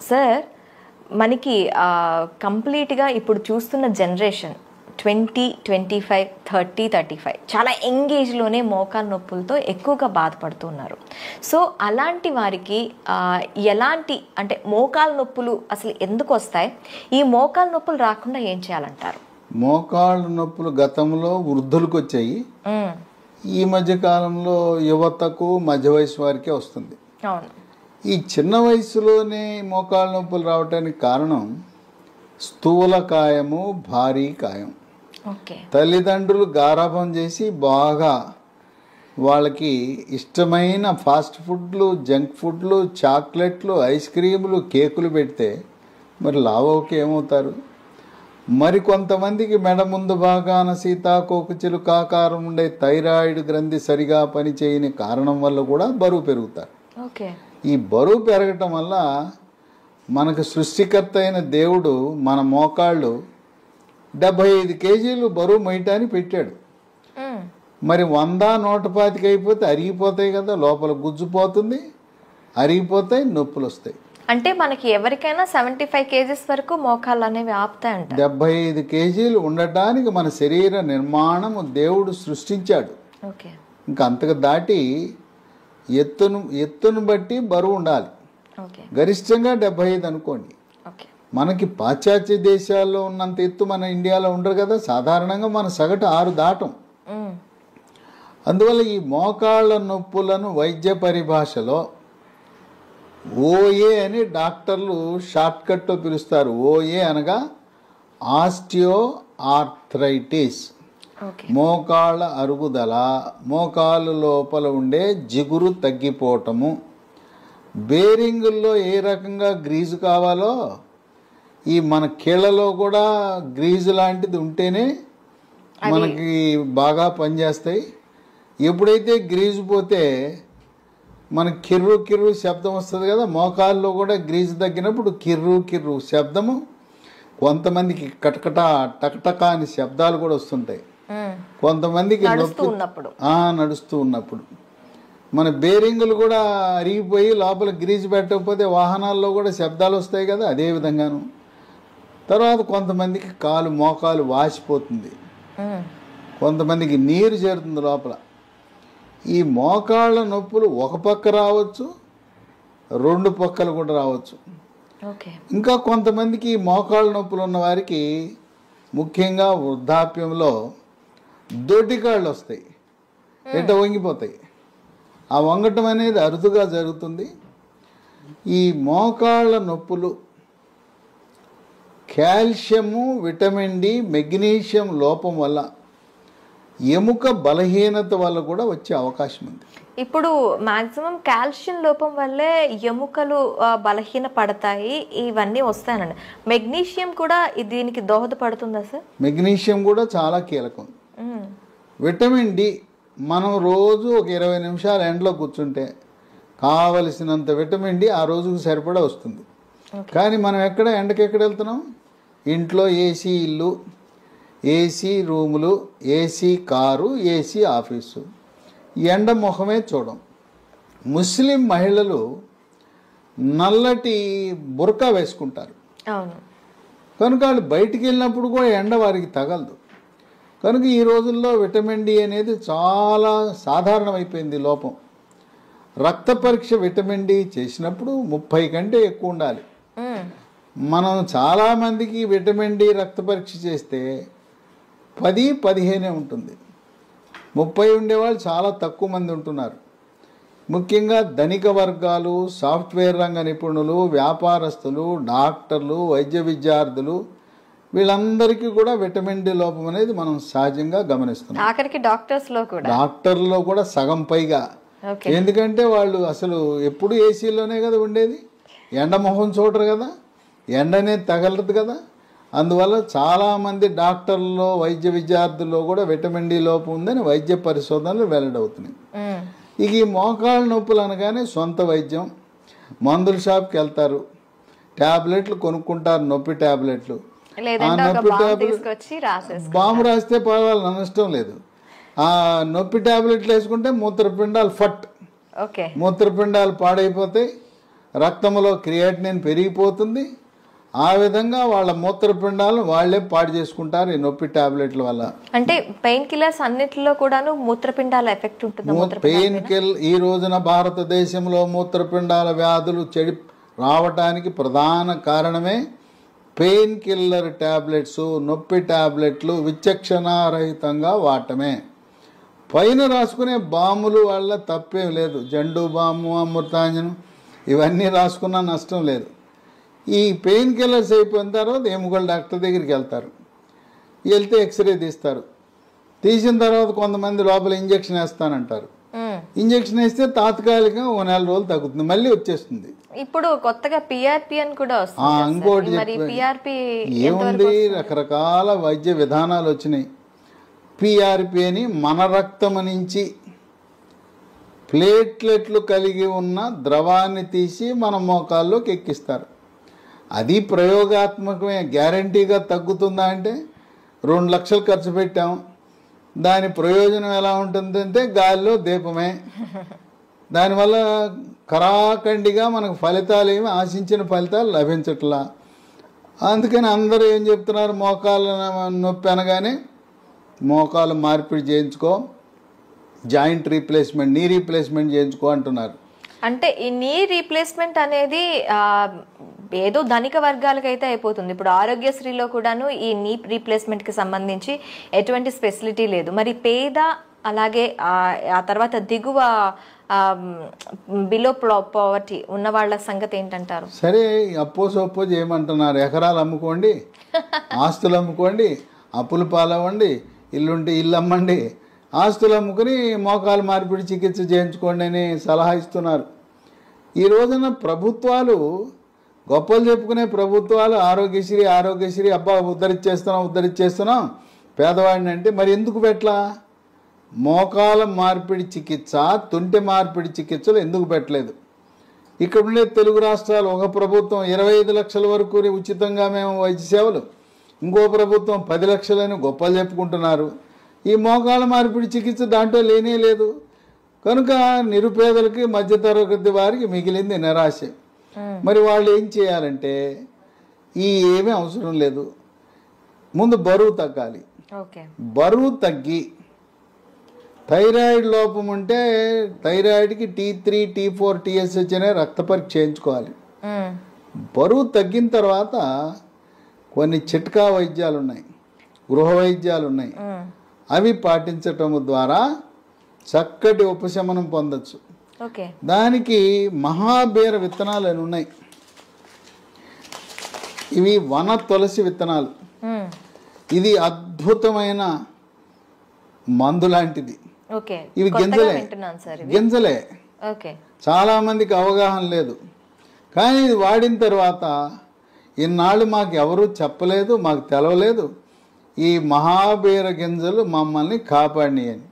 Sir మనకి కంప్లీట్గా ఇప్పుడు చూస్తున్న జనరేషన్ 20, 25, 30, 35 చాలా ఎంగేజ్లోనే మోకాలు నొప్పులతో ఎక్కువగా బాధపడుతున్నారు. సో అలాంటి వారికి ఎలాంటి అంటే మోకాలు నొప్పులు అసలు ఎందుకు వస్తాయి, ఈ మోకాలు నొప్పులు రాకుండా ఏం చేయాలంటారు? మోకాళ్ళు నొప్పులు గతంలో వృద్ధులకు వచ్చాయి, ఈ మధ్య కాలంలో యువతకు మధ్య వయసు వారికే వస్తుంది. అవును. ఈ చిన్న వయసులోనే మోకాళ్ళ నొప్పులు రావడానికి కారణం స్థూలకాయము, భారీ కాయం. తల్లిదండ్రులు గారాబం చేసి బాగా వాళ్ళకి ఇష్టమైన ఫాస్ట్ ఫుడ్లు, జంక్ ఫుడ్లు, చాక్లెట్లు, ఐస్ క్రీములు, కేకులు పెడితే మరి లావోకి ఏమవుతారు? మరి కొంతమందికి మెడ ముందు భాగాన సీతాకోకచిలుక ఆకారం ఉండే థైరాయిడ్ గ్రంథి సరిగా పనిచేయని కారణం వల్ల కూడా బరువు పెరుగుతారు. ఈ బరువు పెరగటం వల్ల మనకు సృష్టికర్త అయిన దేవుడు మన మోకాళ్ళు 75 కేజీలు బరువు మొయ్యటానికి పెట్టాడు. మరి 100, 125 అయిపోతే అరిగిపోతాయి కదా, లోపల గుజ్జుపోతుంది, అరిగిపోతాయి, నొప్పులు వస్తాయి. అంటే మనకి ఎవరికైనా 75 కేజీస్ వరకు మోకాళ్ళు అనేవి ఆపుతాయంట. 75 కేజీలు ఉండటానికి మన శరీర నిర్మాణము దేవుడు సృష్టించాడు. ఇంకా అంతకు దాటి ఎత్తును బట్టి బరువు ఉండాలి. గరిష్టంగా 75 అనుకోండి. మనకి పాశ్చాత్య దేశాల్లో ఉన్నంత ఎత్తు మన ఇండియాలో ఉండరు కదా, సాధారణంగా మన సగటు 6 దాటం. అందువల్ల ఈ మోకాళ్ళ నొప్పులను వైద్య పరిభాషలో ఓఏ అని డాక్టర్లు షార్ట్కట్లో పిలుస్తారు. ఓఏ అనగా ఆస్టియో ఆర్థరైటిస్, మోకాళ్ళ అరుగుదల, మోకాలు లోపల ఉండే జిగురు తగ్గిపోవటము. బేరింగుల్లో ఏ రకంగా గ్రీజు కావాలో ఈ మన కీళ్ళలో కూడా గ్రీజు లాంటిది ఉంటేనే మనకి బాగా పనిచేస్తాయి. ఎప్పుడైతే గ్రీజు పోతే మనకి కిర్రు కిర్రు శబ్దం వస్తుంది కదా, మోకాల్లో కూడా గ్రీజు తగ్గినప్పుడు కిర్రు కిర్రు శబ్దము, కొంతమందికి కటకట టకటక అని శబ్దాలు కూడా వస్తుంటాయి. కొంతమందికి నడుస్తూ ఉన్నప్పుడు మన బేరింగులు కూడా అరిగిపోయి లోపల గ్రీజు పెట్టకపోతే వాహనాల్లో కూడా శబ్దాలు వస్తాయి కదా, అదే విధంగాను. తర్వాత కొంతమందికి మోకాలు వాసిపోతుంది, కొంతమందికి నీరు చేరుతుంది లోపల. ఈ మోకాళ్ళ నొప్పులు ఒక పక్క రావచ్చు, 2 పక్కలు కూడా రావచ్చు. ఇంకా కొంతమందికి మోకాళ్ళ నొప్పులు ఉన్న వారికి ముఖ్యంగా వృద్ధాప్యంలో దొడ్డికాళ్ళు వస్తాయి, వంగిపోతాయి. ఆ వంగటం అనేది అరుదుగా జరుగుతుంది. ఈ మోకాళ్ళ నొప్పులు కాల్షియము, విటమిన్ డి, మెగ్నీషియం లోపం వల్ల, ఎముక బలహీనత వల్ల కూడా వచ్చే అవకాశం ఉంది. ఇప్పుడు మాక్సిమం కాల్షియం లోపం వల్లే ఎముకలు బలహీన పడతాయి, ఇవన్నీ వస్తాయనండి. మెగ్నీషియం కూడా దీనికి దోహదపడుతుందా సార్? మెగ్నీషియం కూడా చాలా కీలకం. విటమిన్ డి మనం రోజు ఒక 20 నిమిషాలు ఎండలో కూర్చుంటే కావలసినంత విటమిన్ డి ఆ రోజుకు సరిపడా వస్తుంది. కానీ మనం ఎండకెక్కడ వెళ్తున్నాం? ఇంట్లో ఏసీ ఇల్లు, ఏసీ రూములు, ఏసీ కారు, ఏసీ ఆఫీసు, ఎండ ముఖమే చూడం. ముస్లిం మహిళలు నల్లటి బుర్కా వేసుకుంటారు కనుక వాళ్ళు బయటికి వెళ్ళినప్పుడు కూడా ఎండ వారికి తగలదు. కనుక ఈ రోజుల్లో విటమిన్ డి అనేది చాలా సాధారణమైపోయింది లోపం. రక్త పరీక్ష విటమిన్ డి చేసినప్పుడు 30 కంటే ఎక్కువ ఉండాలి. మనం చాలామందికి విటమిన్ డి రక్త పరీక్ష చేస్తే 10, 15 ఉంటుంది. 30 ఉండేవాళ్ళు చాలా తక్కువ మంది ఉంటున్నారు. ముఖ్యంగా ధనిక వర్గాలు, సాఫ్ట్వేర్ రంగ నిపుణులు, వ్యాపారస్తులు, డాక్టర్లు, వైద్య విద్యార్థులు, వీళ్ళందరికీ కూడా విటమిన్ డి లోపం అనేది మనం సహజంగా గమనిస్తున్నాం. ఆఖరికి డాక్టర్లో కూడా సగం పైగా. ఎందుకంటే వాళ్ళు అసలు ఎప్పుడు ఏసీలోనే కదా ఉండేది, ఎండ మొహం చూడరు కదా, ఎండనే తగలదు కదా. అందువల్ల చాలామంది డాక్టర్లలో, వైద్య విద్యార్థుల్లో కూడా విటమిన్ డి లోపం ఉందని వైద్య పరిశోధనలు వెల్లడవుతున్నాయి. ఇక ఈ మోకాళ్ళ నొప్పులు అనగానే సొంత వైద్యం, మందుల షాప్కి వెళ్తారు, ట్యాబ్లెట్లు కొనుక్కుంటారు, నొప్పి ట్యాబ్లెట్లు. బాంబు రాస్తే పర్వాలేదు, నష్టం లేదు. ఆ నొప్పి ట్యాబ్లెట్లు వేసుకుంటే మూత్రపిండాలు మూత్రపిండాలు పాడైపోతాయి, రక్తంలో క్రియాటినిన్ పెరిగిపోతుంది. ఆ విధంగా వాళ్ళ మూత్రపిండాలను వాళ్ళే పాడు చేసుకుంటారు ఈ నొప్పి టాబ్లెట్ల వల్ల. అంటే పెయిన్ కిల్లర్స్ అన్నిటిలో కూడాను మూత్రపిండాల ఎఫెక్ట్ ఉంటుంది. పెయిన్ కిల్ ఈ రోజున భారతదేశంలో మూత్రపిండాల వ్యాధులు రావటానికి ప్రధాన కారణమే పెయిన్ కిల్లర్ టాబ్లెట్స్, నొప్పి టాబ్లెట్లు విచక్షణారహితంగా వాడటమే. పైన రాసుకునే బాములు వల్ల తప్పేం లేదు. జండు బాము, అమృతాంజనం ఇవన్నీ రాసుకున్నా నష్టం లేదు. ఈ పెయిన్ కిల్లర్స్ అయిపోయిన తర్వాత ఎముకల డాక్టర్ దగ్గరికి వెళ్తారు. వెళ్తే ఎక్స్రే తీస్తారు. తీసిన తర్వాత కొంతమంది లోపల ఇంజక్షన్ వేస్తానంటారు. ఇంజక్షన్ వేస్తే తాత్కాలికంగా 1 నెల రోజులు తగ్గుతుంది, మళ్ళీ వచ్చేస్తుంది. ఇప్పుడు కొత్తగా పిఆర్పి అని కూడా ఇంకోటి ఏముంది, రకరకాల వైద్య విధానాలు వచ్చినాయి. పిఆర్పి అని మన రక్తం నుంచి ప్లేట్లెట్లు కలిగి ఉన్న ద్రవాన్ని తీసి మన మోకాల్లోకి ఎక్కిస్తారు. అది ప్రయోగాత్మకమే. గ్యారంటీగా తగ్గుతుందా అంటే 2 లక్షలు ఖర్చు పెట్టాం, దాని ప్రయోజనం ఎలా ఉంటుందంటే గాలిలో దీపమే. దానివల్ల కరాఖండిగా మనకు ఫలితాలు ఏమి ఆశించిన ఫలితాలు లభించట్లా. అందుకని అందరూ ఏం చెప్తున్నారు, మోకాళ్ళ నొప్పి అనగానే మోకాలు మార్పిడి చేయించుకో, జాయింట్ రీప్లేస్మెంట్, నీ రీప్లేస్మెంట్ చేయించుకో అంటున్నారు. అంటే ఈ నీ రీప్లేస్మెంట్ అనేది ఏదో ధనిక వర్గాలకైతే అయిపోతుంది. ఇప్పుడు ఆరోగ్యశ్రీలో కూడాను ఈ నీ రీప్లేస్మెంట్ కి సంబంధించి ఎటువంటి ఫెసిలిటీ లేదు. మరి పేద అలాగే ఆ తర్వాత దిగువ బిలో పావర్టీ ఉన్న వాళ్ళ సంగతి ఏంటంటారు? సరే, సపోజ్ ఏమంటున్నారు, ఎకరాలు అమ్ముకోండి, ఆస్తులు అమ్ముకోండి, అప్పులు పాలవ్వండి, ఇల్లుంటే ఇల్లు అమ్మండి, ఆస్తులు అమ్ముకుని మోకాలు మార్పిడి చికిత్స చేయించుకోండి అని సలహా ఇస్తున్నారు. ఈ రోజున ప్రభుత్వాలు, గొప్పలు చెప్పుకునే ప్రభుత్వాలు ఆరోగ్యశ్రీ అబ్బా ఉద్ధరించేస్తున్నాం పేదవాడిని అంటే, మరి ఎందుకు పెట్టలా? మోకాల మార్పిడి చికిత్స, తుంటి మార్పిడి చికిత్సలు ఎందుకు పెట్టలేదు? ఇక్కడ ఉండే తెలుగు రాష్ట్రాలు, ఒక ప్రభుత్వం 25 లక్షల వరకు ఉచితంగా మేము వైద్య సేవలు, ఇంకో ప్రభుత్వం 10 లక్షలని గొప్పలు చెప్పుకుంటున్నారు. ఈ మోకాల మార్పిడి చికిత్స దాంట్లో లేనే లేదు. కనుక నిరుపేదలకి, మధ్యతరగతి వారికి మిగిలింది నిరాశ. మరి వాళ్ళు ఏం చేయాలంటే, ఏమీ అవసరం లేదు, ముందు బరువు తగ్గాలి. బరువు తగ్గి థైరాయిడ్ లోపం ఉంటే థైరాయిడ్కి T3, T4, TSH అనే రక్త పరీక్ష చేయించుకోవాలి. బరువు తగ్గిన తర్వాత కొన్ని చిట్కా వైద్యాలు ఉన్నాయి, గృహ వైద్యాలు ఉన్నాయి. అవి పాటించటం ద్వారా చక్కటి ఉపశమనం పొందొచ్చు. దానికి మహాబీర విత్తనాలు అని ఉన్నాయి. ఇవి వన తులసి విత్తనాలు. ఇది అద్భుతమైన మందు లాంటిది. ఇవి గింజలే. చాలా మందికి అవగాహన లేదు. కానీ ఇది వాడిన తర్వాత ఇన్నాళ్ళు మాకు ఎవరూ చెప్పలేదు, మాకు తెలవలేదు, ఈ మహాబీర గింజలు మమ్మల్ని కాపాడినాయి అని.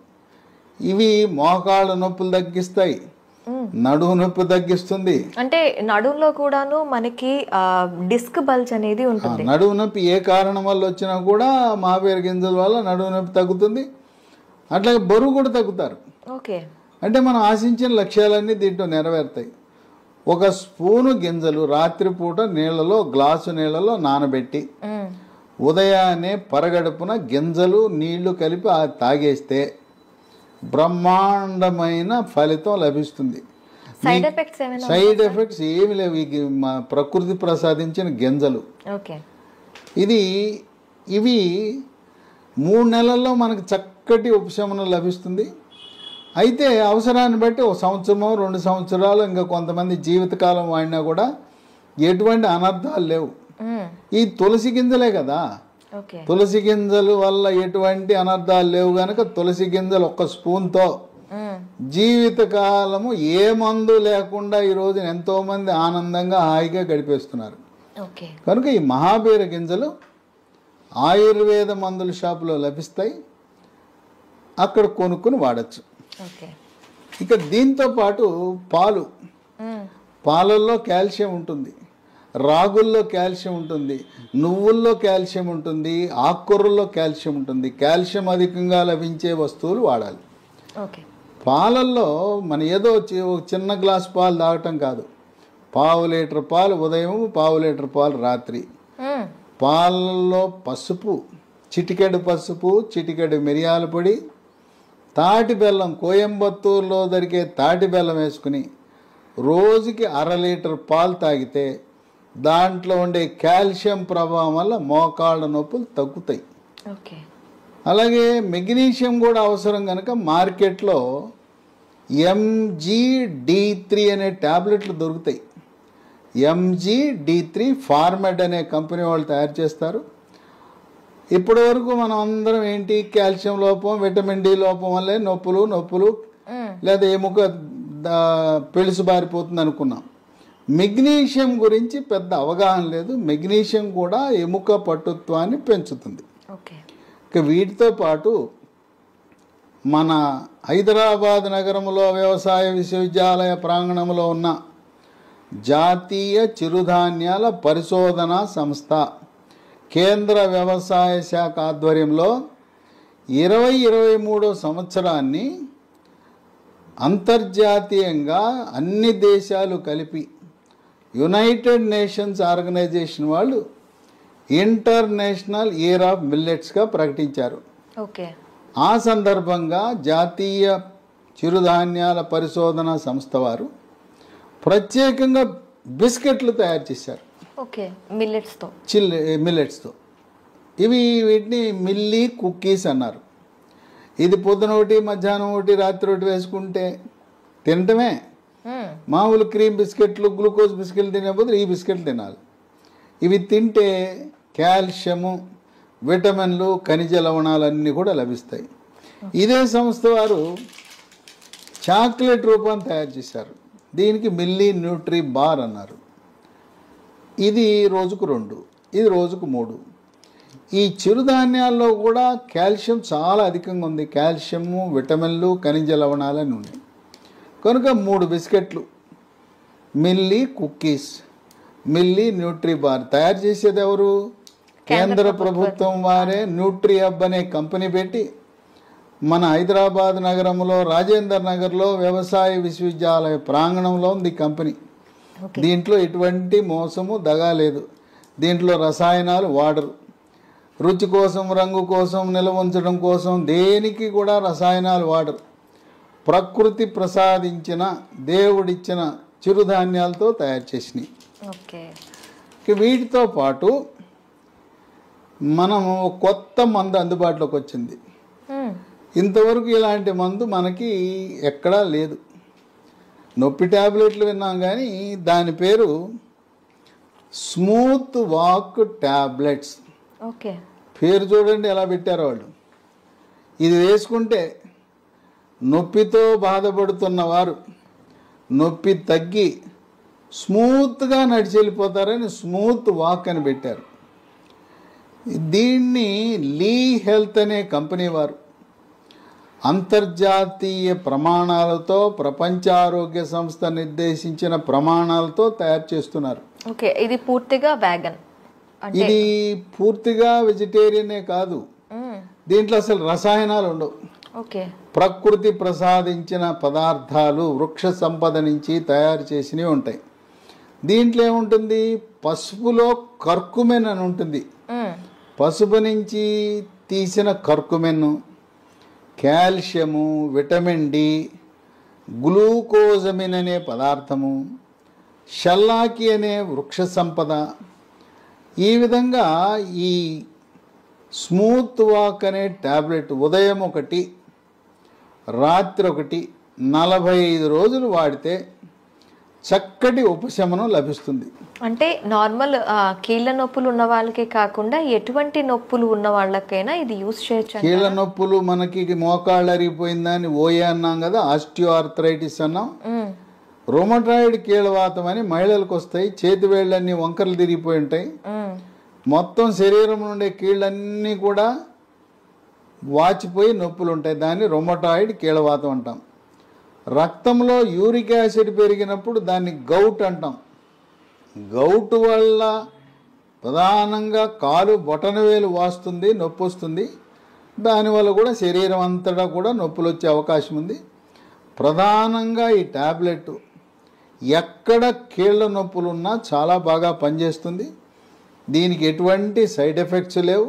ఇవి మోకాళ్ళ నొప్పులు తగ్గిస్తాయి, నడుము నొప్పి తగ్గిస్తుంది. అంటే నడుములో కూడాను మనకి డిస్క్ బల్జ్ అనేది ఉంటుంది. నడుము నొప్పి ఏ కారణం వల్ల వచ్చినా కూడా మహాబీర గింజల వల్ల నడుము నొప్పి తగ్గుతుంది. అట్లాగే బరువు కూడా తగ్గుతారు. అంటే మనం ఆశించిన లక్ష్యాలన్నీ దీంట్లో నెరవేరుతాయి. 1 స్పూను గింజలు రాత్రిపూట గ్లాసు నీళ్ళలో నానబెట్టి ఉదయాన్నే పరగడుపున గింజలు నీళ్లు కలిపి తాగేస్తే బ్రహ్మాండమైన ఫలితం లభిస్తుంది. సైడ్ ఎఫెక్ట్స్ ఏమి లేవు. ప్రకృతి ప్రసాదించిన గింజలు. ఇవి 3 నెలల్లో మనకు చక్కటి ఉపశమనం లభిస్తుంది. అయితే అవసరాన్ని బట్టి 1 సంవత్సరమో 2 సంవత్సరాలు, ఇంకా కొంతమంది జీవితకాలం వాడినా కూడా ఎటువంటి అనర్థాలు లేవు. ఈ తులసి గింజలే కదా, తులసి గింజల వల్ల ఎటువంటి అనర్థాలు లేవు కనుక తులసి గింజలు 1 స్పూన్తో జీవితకాలము ఏ మందు లేకుండా ఈ రోజు ఎంతో మంది ఆనందంగా హాయిగా గడిపేస్తున్నారు. కనుక ఈ మహాబీర గింజలు ఆయుర్వేద మందుల షాపులో లభిస్తాయి, అక్కడ కొనుక్కుని వాడచ్చు. ఇక దీంతో పాటు పాలల్లో కాల్షియం ఉంటుంది, రాగుల్లో కాల్షియం ఉంటుంది, నువ్వుల్లో కాల్షియం ఉంటుంది, ఆకుకూరల్లో కాల్షియం ఉంటుంది. కాల్షియం అధికంగా లభించే వస్తువులు వాడాలి. పాలల్లో మన ఏదో చిన్న గ్లాస్ పాలు తాగటం కాదు, పావు లీటర్ పాలు ఉదయం, పావు లీటర్ పాలు రాత్రి. పాలలో పసుపు, చిటికెడు పసుపు, చిటికెడు మిరియాల పొడి, తాటి బెల్లం, కోయంబత్తూరులో దొరికే తాటి బెల్లం వేసుకుని రోజుకి 1/2 లీటర్ పాలు తాగితే దాంట్లో ఉండే కాల్షియం ప్రభావం వల్ల మోకాళ్ళ నొప్పులు తగ్గుతాయి. అలాగే మెగ్నీషియం కూడా అవసరం కనుక మార్కెట్లో MGD3 అనే ట్యాబ్లెట్లు దొరుకుతాయి. MGD3 ఫార్మెడ్ అనే కంపెనీ వాళ్ళు తయారు చేస్తారు. ఇప్పటి వరకు మనం అందరం ఏంటి, కాల్షియం లోపం, విటమిన్ డి లోపం వల్లే నొప్పులు లేదా ఎముక పెళుసు బారిపోతుంది అనుకున్నాం. మెగ్నీషియం గురించి పెద్ద అవగాహన లేదు. మెగ్నీషియం కూడా ఎముక పటుత్వాన్ని పెంచుతుంది. ఇక వీటితో పాటు మన హైదరాబాద్ నగరంలో వ్యవసాయ విశ్వవిద్యాలయ ప్రాంగణంలో ఉన్న జాతీయ చిరుధాన్యాల పరిశోధనా సంస్థ కేంద్ర వ్యవసాయ శాఖ ఆధ్వర్యంలో 2023 సంవత్సరాన్ని అంతర్జాతీయంగా అన్ని దేశాలు కలిపి యునైటెడ్ నేషన్స్ ఆర్గనైజేషన్ వాళ్ళు ఇంటర్నేషనల్ ఇయర్ ఆఫ్ మిల్లెట్స్గా ప్రకటించారు. ఆ సందర్భంగా జాతీయ చిరుధాన్యాల పరిశోధన సంస్థ వారు ప్రత్యేకంగా బిస్కెట్లు తయారు చేశారు. మిల్లెట్స్తో. వీటిని మిల్లీ కుక్కీస్ అన్నారు. ఇది పొద్దున ఒకటి, మధ్యాహ్నం ఒకటి, రాత్రి ఒకటి వేసుకుంటే తినటమే. మామూలు క్రీమ్ బిస్కెట్లు, గ్లూకోజ్ బిస్కెట్లు తినే బదులు ఈ బిస్కెట్లు తినాలి. ఇవి తింటే కాల్షియము, విటమిన్లు, ఖనిజ లవణాలన్నీ కూడా లభిస్తాయి. ఇదే సంస్థ వారు చాక్లెట్ రూపాన్ని తయారు చేశారు. దీనికి మిల్లీ న్యూట్రీ బార్ అన్నారు. ఇది రోజుకు 2, ఇది రోజుకు 3. ఈ చిరుధాన్యాల్లో కూడా కాల్షియం చాలా అధికంగా ఉంది. కాల్షియము, విటమిన్లు, ఖనిజ లవణాలని ఉన్నాయి కనుక 3 బిస్కెట్లు, milli cookies, milli Nutri bar తయారు చేసేది ఎవరు? కేంద్ర ప్రభుత్వం వారే న్యూట్రీ హబ్ అనే కంపెనీ పెట్టి మన హైదరాబాద్ నగరంలో రాజేందర్ నగర్లో వ్యవసాయ విశ్వవిద్యాలయ ప్రాంగణంలో ఉంది కంపెనీ. దీంట్లో ఎటువంటి మోసము, దగా లేదు. దీంట్లో రసాయనాలు వాడరు. రుచి కోసం, రంగు కోసం, నిల్వ ఉంచడం కోసం దేనికి కూడా రసాయనాలు వాడరు. ప్రకృతి ప్రసాదించిన, దేవుడిచ్చిన చిరుధాన్యాలతో తయారు చేసినాయి. వీటితో పాటు మనము కొత్త మందు అందుబాటులోకి వచ్చింది. ఇంతవరకు ఇలాంటి మందు మనకి ఎక్కడా లేదు. నొప్పి ట్యాబ్లెట్లు విన్నాం కానీ దాని పేరు స్మూత్ వాక్ ట్యాబ్లెట్స్. పేరు చూడండి ఎలా పెట్టారో వాళ్ళు. ఇది వేసుకుంటే నొప్పితో బాధపడుతున్న వారు నొప్పి తగ్గి స్మూత్గా నడిచి వెళ్ళిపోతారని స్మూత్ వాక్ అని పెట్టారు. దీన్ని లీ హెల్త్ అనే కంపెనీ వారు అంతర్జాతీయ ప్రమాణాలతో, ప్రపంచ ఆరోగ్య సంస్థ నిర్దేశించిన ప్రమాణాలతో తయారు చేస్తున్నారు. ఇది పూర్తిగా వేగన్, ఇది పూర్తిగా వెజిటేరియనే కాదు. దీంట్లో అసలు రసాయనాలు ఉండవు. ప్రకృతి ప్రసాదించిన పదార్థాలు, వృక్ష సంపద నుంచి తయారు చేసినవి ఉంటాయి. దీంట్లో ఏముంటుంది? పసుపులో కర్కుమెన్ అని ఉంటుంది. పసుపు నుంచి తీసిన కర్కుమెన్, కాల్షియము, విటమిన్ డి, గ్లూకోజమిన్ అనే పదార్థము, షల్లాకి అనే వృక్ష సంపద. ఈ విధంగా ఈ స్మూత్ వాక్ అనే ట్యాబ్లెట్ ఉదయం 1, రాత్రి 1, 45 రోజులు వాడితే చక్కటి ఉపశమనం లభిస్తుంది. అంటే నార్మల్ కీళ్ళ నొప్పులు ఉన్న వాళ్ళకే కాకుండా ఎటువంటి నొప్పులు ఉన్న వాళ్ళకైనా ఇది యూజ్ చేయొచ్చు. కీళ్ళ నొప్పులు మనకి మోకాళ్ళు అరిగిపోయిందని ఓఏ అన్నాం కదా, ఆస్టియో ఆర్థరైటిస్ అన్నాం. రొమటాయిడ్ కీళ్ళవాతం అని మహిళలకు వస్తాయి. చేతి వేళ్ళన్నీ వంకరలు తిరిగిపోయి ఉంటాయి. మొత్తం శరీరం నుండే కీళ్ళన్నీ కూడా వాచిపోయి నొప్పులు ఉంటాయి. దాన్ని రొమటాయిడ్ కీళ్ళవాతం అంటాం. రక్తంలో యూరిక్ యాసిడ్ పెరిగినప్పుడు దాన్ని గౌట్ అంటాం. గౌట్ వల్ల ప్రధానంగా కాలు బొటనవేలు వాస్తుంది, నొప్పి వస్తుంది. దానివల్ల కూడా శరీరం అంతటా కూడా నొప్పులు వచ్చే అవకాశం ఉంది. ప్రధానంగా ఈ ట్యాబ్లెట్ ఎక్కడ కీళ్ళ నొప్పులున్నా చాలా బాగా పనిచేస్తుంది. దీనికి ఎటువంటి సైడ్ ఎఫెక్ట్స్ లేవు.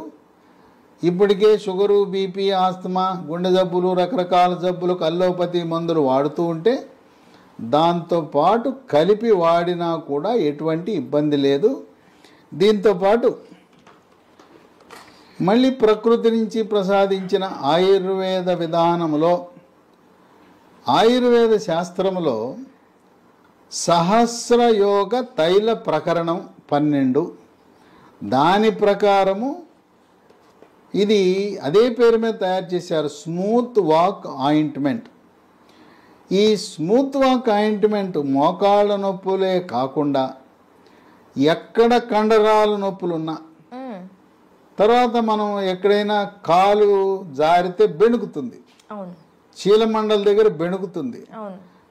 ఇప్పటికే షుగరు, బీపీ, ఆస్తమా, గుండె జబ్బులు, రకరకాల జబ్బులకు అల్లోపతి మందులు వాడుతూ ఉంటే దాంతోపాటు కలిపి వాడినా కూడా ఎటువంటి ఇబ్బంది లేదు. దీంతోపాటు మళ్ళీ ప్రకృతి నుంచి ప్రసాదించిన ఆయుర్వేద విధానంలో, ఆయుర్వేద శాస్త్రంలో సహస్రయోగ తైల ప్రకరణం 12, దాని ప్రకారము ఇది అదే పేరు మీద తయారు చేశారు, స్మూత్ వాక్ ఆయింట్మెంట్. ఈ స్మూత్ వాక్ ఆయింట్మెంట్ మోకాళ్ళ నొప్పులే కాకుండా ఎక్కడ కండరాల నొప్పులున్నా, తర్వాత మనం ఎక్కడైనా కాలు జారితే బెణుకుతుంది, చీలమండల దగ్గర బెణుకుతుంది,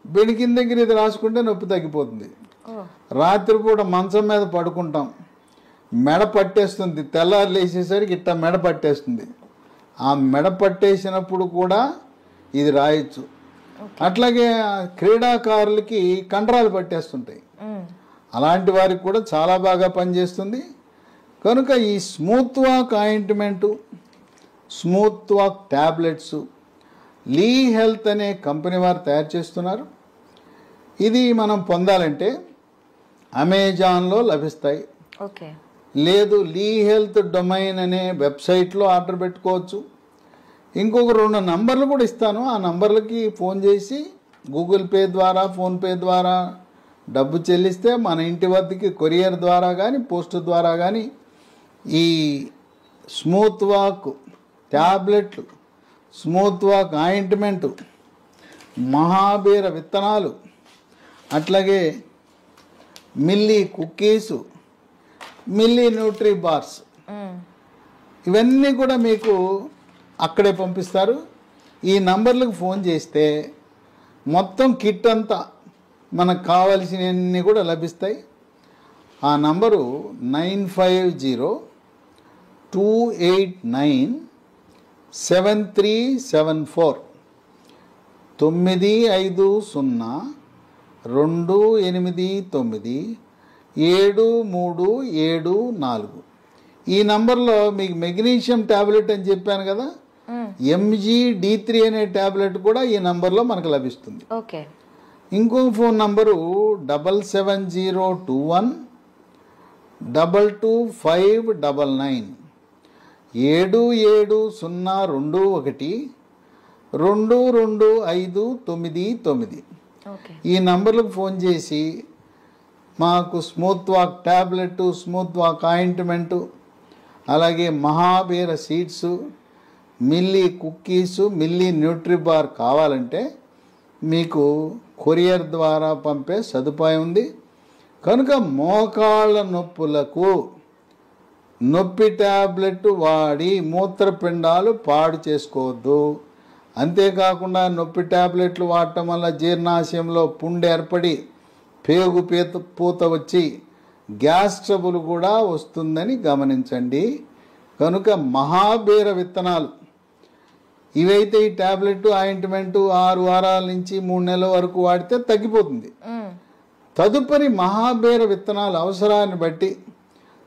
బెణికిన దగ్గర ఇది రాసుకుంటే నొప్పి తగ్గిపోతుంది. రాత్రిపూట మంచం మీద పడుకుంటాం, మెడ పట్టేస్తుంది, తెల్లారు లేచేసరికి ఇట్లా మెడ పట్టేస్తుంది. ఆ మెడ పట్టేసినప్పుడు కూడా ఇది రాయొచ్చు. అట్లాగే క్రీడాకారులకి కండరాలు పట్టేస్తుంటాయి, అలాంటి వారికి కూడా చాలా బాగా పనిచేస్తుంది. కనుక ఈ smooth walk ointment, smooth walk tablets Lee Health అనే కంపెనీ వారు తయారు చేస్తున్నారు. ఇది మనం పొందాలంటే అమెజాన్లో లభిస్తాయి. ఓకే, లేదు లీ హెల్త్ డొమైన్ అనే వెబ్సైట్లో ఆర్డర్ పెట్టుకోవచ్చు. ఇంకొక 2 నంబర్లు కూడా ఇస్తాను. ఆ నంబర్లకి ఫోన్ చేసి గూగుల్ పే ద్వారా, ఫోన్పే ద్వారా డబ్బు చెల్లిస్తే మన ఇంటి వద్దకి కొరియర్ ద్వారా కానీ, పోస్ట్ ద్వారా కానీ ఈ స్మూత్ వాక్ ట్యాబ్లెట్లు, స్మూత్ వాక్ ఆయింట్మెంటు, మహాబీర విత్తనాలు, అట్లాగే మిల్లీ కుక్కీసు, మిల్లీ న్యూట్రీ బార్స్, ఇవన్నీ కూడా మీకు అక్కడే పంపిస్తారు. ఈ నంబర్లకు ఫోన్ చేస్తే మొత్తం కిట్ అంతా మనకు కావలసినవన్నీ కూడా లభిస్తాయి. ఆ నంబరు 9502897374 952897374. ఈ నంబర్లో మీకు మెగ్నీషియం ట్యాబ్లెట్ అని చెప్పాను కదా, MGD3 అనే ట్యాబ్లెట్ కూడా ఈ నంబర్లో మనకు లభిస్తుంది. ఓకే, ఇంకో ఫోన్ నంబరు 77021222599 77021222599. ఈ నంబర్లకు ఫోన్ చేసి మాకు smooth walk tablet, smooth walk ointment, అలాగే మహాబీర సీడ్స్, మిల్లీ కుక్కీసు, మిల్లీ న్యూట్రీబార్ కావాలంటే మీకు కొరియర్ ద్వారా పంపే సదుపాయం ఉంది. కనుక మోకాళ్ళ నొప్పులకు నొప్పి ట్యాబ్లెట్ వాడి మూత్రపిండాలు పాడు చేసుకోవద్దు. అంతేకాకుండా నొప్పి ట్యాబ్లెట్లు వాడటం వల్ల జీర్ణాశయంలో పుండు ఏర్పడి పేగు పూత వచ్చి గ్యాస్ ట్రబుల్ కూడా వస్తుందని గమనించండి. కనుక మహాబీర విత్తనాలు ఇవైతే ఈ ట్యాబ్లెట్ ఆయింట్మెంటు 6 వారాల నుంచి 3 నెలల వరకు వాడితే తగ్గిపోతుంది. తదుపరి మహాబీర విత్తనాలు అవసరాన్ని బట్టి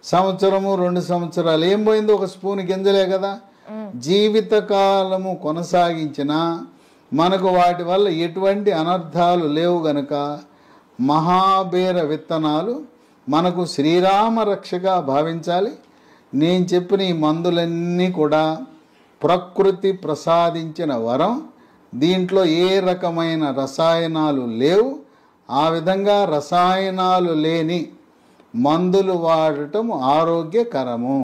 సంవత్సరము 2 సంవత్సరాలు ఏం పోయింది, ఒక స్పూన్ గింజలే కదా, జీవితకాలము కొనసాగించినా మనకు వాటి వల్ల ఎటువంటి అనర్థాలు లేవు గనుక మహాబీర విత్తనాలు మనకు శ్రీరామ రక్షగా భావించాలి. నేను చెప్పిన ఈ మందులన్నీ కూడా ప్రకృతి ప్రసాదించిన వరం. దీంట్లో ఏ రకమైన రసాయనాలు లేవు. ఆ విధంగా రసాయనాలు లేని మందులు వాడటం ఆరోగ్యకరము.